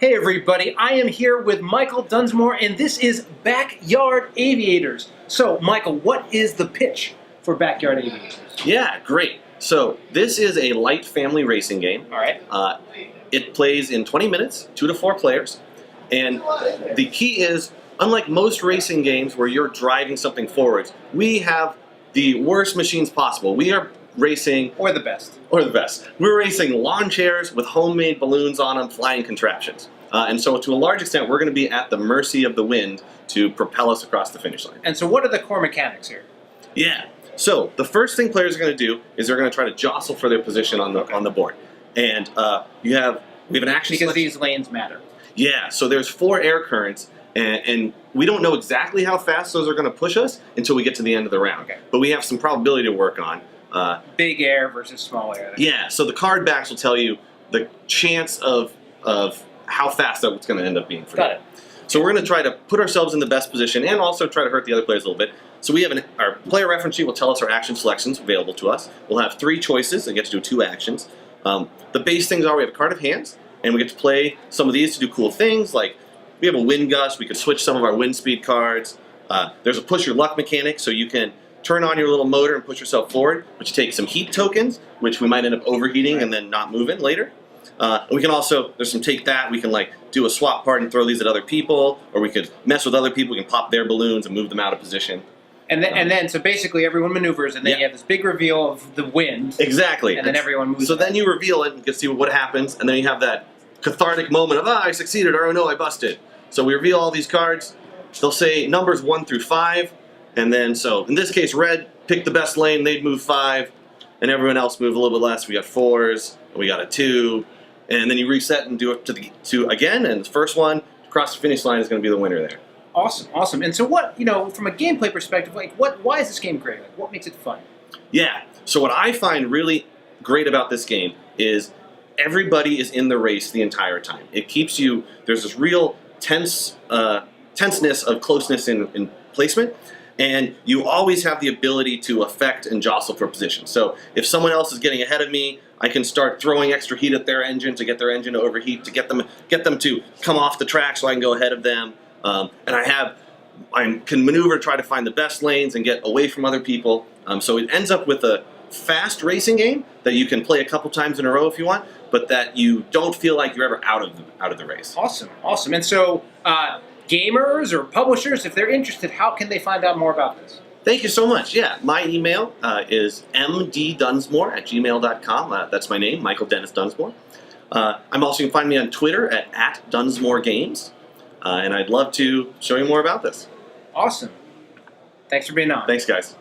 Hey everybody, I am here with Michael Dunsmore and this is Backyard Aviators. So Michael, what is the pitch for Backyard Aviators? Yeah, great. So this is a light family racing game. All right. It plays in 20 minutes, 2 to 4 players. And the key is, unlike most racing games where you're driving something forwards, we have the worst machines possible. We are racing... Or the best. Or the best. We're racing lawn chairs with homemade balloons on them, flying contraptions. And so to a large extent, we're going to be at the mercy of the wind to propel us across the finish line. And so what are the core mechanics here? Yeah. So the first thing players are going to do is they're going to try to jostle for their position on the board. And we have an action because selection. These lanes matter. Yeah. So there's 4 air currents, and we don't know exactly how fast those are going to push us until we get to the end of the round. Okay. But we have some probability to work on. Big air versus small air. Yeah. So the card backs will tell you the chance of how fast that's going to end up being for you. Got it. So we're going to try to put ourselves in the best position and also try to hurt the other players a little bit. So we have our player reference sheet will tell us our action selections available to us. We'll have 3 choices and get to do 2 actions. The base things are we have a card of hands, and we get to play some of these to do cool things, like we have a wind gust, we could switch some of our wind speed cards. There's a push your luck mechanic, so you can turn on your little motor and push yourself forward, but you take some heat tokens, which we might end up overheating and then not moving later. And we can also, there's some take that, we can like do a swap part and throw these at other people, or we could mess with other people, we can pop their balloons and move them out of position. And then, so basically everyone maneuvers, and then you have this big reveal of the wind. Exactly. And then everyone moves. So then you reveal it and get to see what happens, and then you have that cathartic moment of, I succeeded, or oh no, I busted. So we reveal all these cards. They'll say numbers 1 through 5, and then, so in this case, red picked the best lane, they'd move 5, and everyone else moved a little bit less. We got 4s, and we got a 2, and then you reset and do it to the 2 again, and the first one across the finish line is going to be the winner there. Awesome, awesome. And so what, from a gameplay perspective, like why is this game great? Like, what makes it fun? Yeah, so what I find really great about this game is everybody is in the race the entire time. It keeps you, there's this real tenseness of closeness in placement, and you always have the ability to affect and jostle for position. So if someone else is getting ahead of me, I can start throwing extra heat at their engine to get their engine to overheat, to get them to come off the track so I can go ahead of them. And I can maneuver, try to find the best lanes and get away from other people. So it ends up with a fast racing game that you can play a couple times in a row if you want, but that you don't feel like you're ever out of the race. Awesome, awesome. And so gamers or publishers, if they're interested, how can they find out more about this? Thank you so much. Yeah, my email is mddunsmore@gmail.com. That's my name, Michael Dennis Dunsmore. I'm also, you can find me on Twitter at @DunsmoreGames. And I'd love to show you more about this. Awesome. Thanks for being on. Thanks, guys.